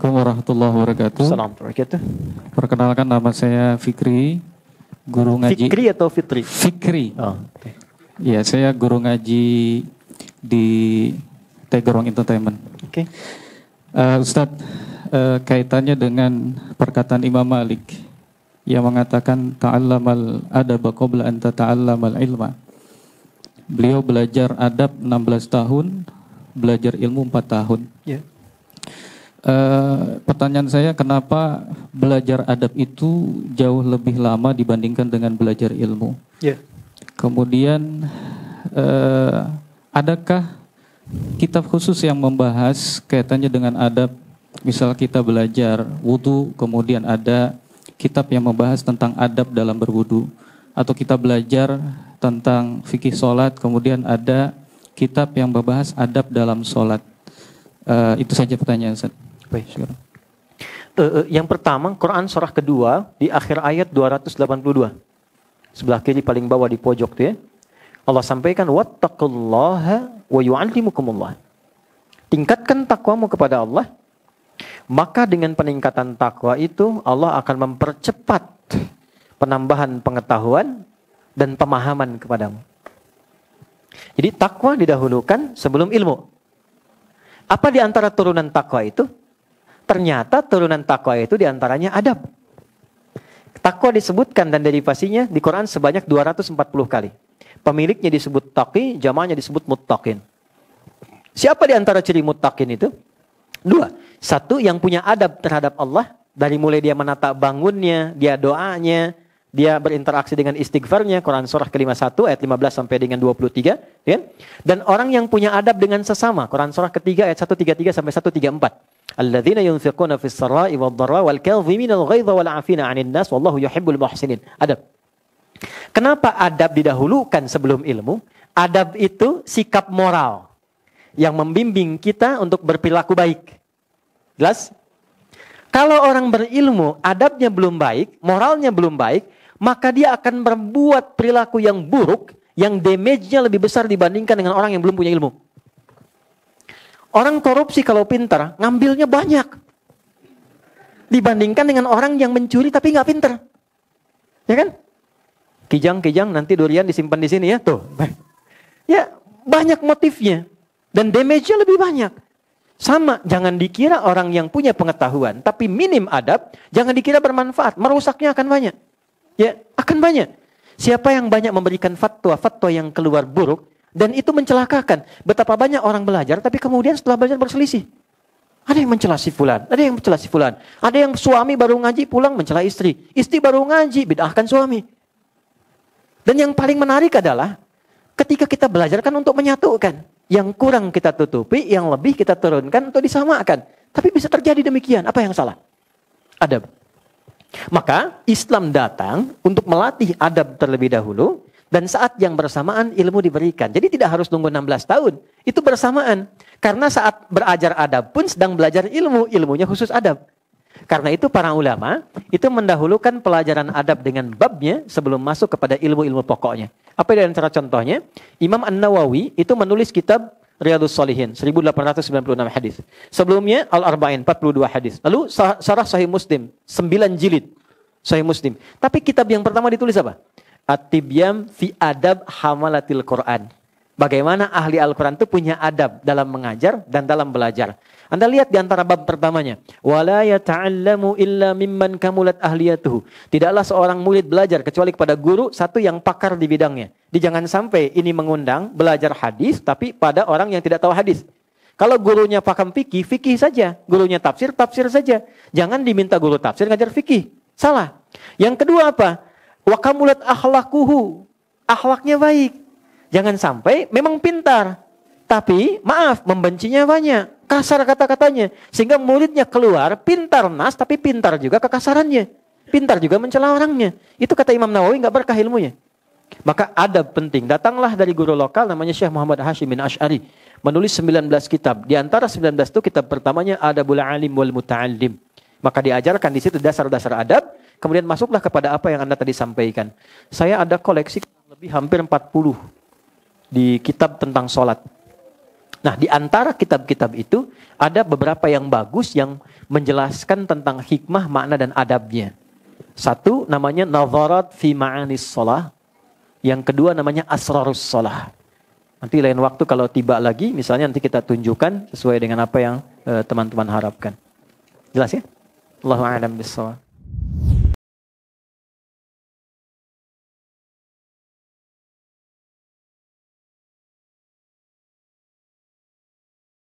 Assalamualaikum warahmatullahi wabarakatuh. Assalamualaikum. Perkenalkan, nama saya Fikri, guru ngaji. Fikri atau Fitri? Fikri. Oh, okay. Ya, saya guru ngaji di Tegerong Entertainment. Oke. Ustadz, kaitannya dengan perkataan Imam Malik yang mengatakan ta'allamal adaba qabla an tata'allamal ilma. Beliau belajar adab 16 tahun, belajar ilmu 4 tahun. Yeah. Pertanyaan saya, kenapa belajar adab itu jauh lebih lama dibandingkan dengan belajar ilmu? Yeah. Kemudian adakah kitab khusus yang membahas kaitannya dengan adab? Misal kita belajar wudu, kemudian ada kitab yang membahas tentang adab dalam berwudu, atau kita belajar tentang fikih sholat, kemudian ada kitab yang membahas adab dalam sholat. Itu saja pertanyaan Ustaz. Baik. Yang pertama, Quran surah kedua di akhir ayat 282. Sebelah kiri paling bawah di pojok tuh ya. Allah sampaikan wattaqullaha wa yu'allimukumullah. Tingkatkan takwamu kepada Allah, maka dengan peningkatan takwa itu Allah akan mempercepat penambahan pengetahuan dan pemahaman kepadamu. Jadi takwa didahulukan sebelum ilmu. Apa di antara turunan takwa itu? Ternyata turunan takwa itu diantaranya adab. Takwa disebutkan dan derivasinya di Quran sebanyak 240 kali. Pemiliknya disebut taqi, jamaahnya disebut muttaqin. Siapa di antara ciri muttaqin itu? Dua. Satu, yang punya adab terhadap Allah. Dari mulai dia menata bangunnya, dia doanya, dia berinteraksi dengan istighfarnya. Quran surah ke-51 ayat 15 sampai dengan 23. Ya? Dan orang yang punya adab dengan sesama. Quran surah ketiga ayat 133 sampai 134. Alladzina yunfiquna fis sarai wad dharra wal kadhimina al ghaidha wal 'afina 'anil nas wallahu yuhibbul muhsinin. Adab. Kenapa adab didahulukan sebelum ilmu? Adab itu sikap moral yang membimbing kita untuk berperilaku baik. Jelas? Kalau orang berilmu, adabnya belum baik, moralnya belum baik, maka dia akan berbuat perilaku yang buruk, yang damage-nya lebih besar dibandingkan dengan orang yang belum punya ilmu. Orang korupsi kalau pintar, ngambilnya banyak. Dibandingkan dengan orang yang mencuri tapi nggak pintar. Ya kan? Kijang-kijang nanti durian disimpan di sini ya. Tuh. Ya, banyak motifnya. Dan damage-nya lebih banyak. Sama, jangan dikira orang yang punya pengetahuan tapi minim adab, jangan dikira bermanfaat. Merusaknya akan banyak. Ya, akan banyak. Siapa yang banyak memberikan fatwa yang keluar buruk, dan itu mencelakakan. Betapa banyak orang belajar, tapi kemudian setelah belajar berselisih. Ada yang mencela si fulan, ada yang mencela si fulan. Ada yang suami baru ngaji pulang mencela istri. Istri baru ngaji, bid'ahkan suami. Dan yang paling menarik adalah, ketika kita belajar kan untuk menyatukan. Yang kurang kita tutupi, yang lebih kita turunkan untuk disamakan. Tapi bisa terjadi demikian, apa yang salah? Adab. Maka Islam datang untuk melatih adab terlebih dahulu. Dan saat yang bersamaan ilmu diberikan. Jadi tidak harus tunggu 16 tahun. Itu bersamaan. Karena saat berajar adab pun sedang belajar ilmu. Ilmunya khusus adab. Karena itu para ulama itu mendahulukan pelajaran adab dengan babnya sebelum masuk kepada ilmu-ilmu pokoknya. Apa di antara contohnya? Imam An-Nawawi itu menulis kitab Riyadhus Shalihin 1896 hadis. Sebelumnya Al-Arba'in 42 hadis. Lalu Syarah Sahih Muslim 9 jilid Sahih Muslim. Tapi kitab yang pertama ditulis apa? At-Tibyam fi adab hamalatil Quran. Bagaimana ahli Al-Quran itu punya adab dalam mengajar dan dalam belajar. Anda lihat di antara bab pertamanya. Wala yata'allamu illa mimman kamulat ahliyatuhu. Tidaklah seorang murid belajar kecuali kepada guru satu yang pakar di bidangnya. Jangan sampai ini mengundang belajar hadis tapi pada orang yang tidak tahu hadis. Kalau gurunya paham fikih, fikih saja. Gurunya tafsir, tafsir saja. Jangan diminta guru tafsir ngajar fikih. Salah. Yang kedua apa? Wa kamulat akhlaquhu. Akhlaknya baik. Jangan sampai memang pintar. Tapi maaf, membencinya banyak. Kasar kata-katanya. Sehingga muridnya keluar pintar nas, tapi pintar juga kekasarannya. Pintar juga mencela orangnya. Itu kata Imam Nawawi gak berkah ilmunya. Maka adab penting. Datanglah dari guru lokal namanya Syekh Muhammad Hashim bin Ash'ari. Menulis 19 kitab. Di antara 19 itu kitab pertamanya Adabul Alim wal Muta'allim. Maka diajarkan di situ dasar-dasar adab. Kemudian masuklah kepada apa yang Anda tadi sampaikan. Saya ada koleksi lebih hampir 40 di kitab tentang sholat. Nah, di antara kitab-kitab itu ada beberapa yang bagus yang menjelaskan tentang hikmah, makna dan adabnya. Satu namanya Nadharat fi Ma'anis Shalah. Yang kedua namanya Asrarus Shalah. Nanti lain waktu kalau tiba lagi, misalnya nanti kita tunjukkan sesuai dengan apa yang teman-teman harapkan. Jelas ya? Allahu a'lam bishawab.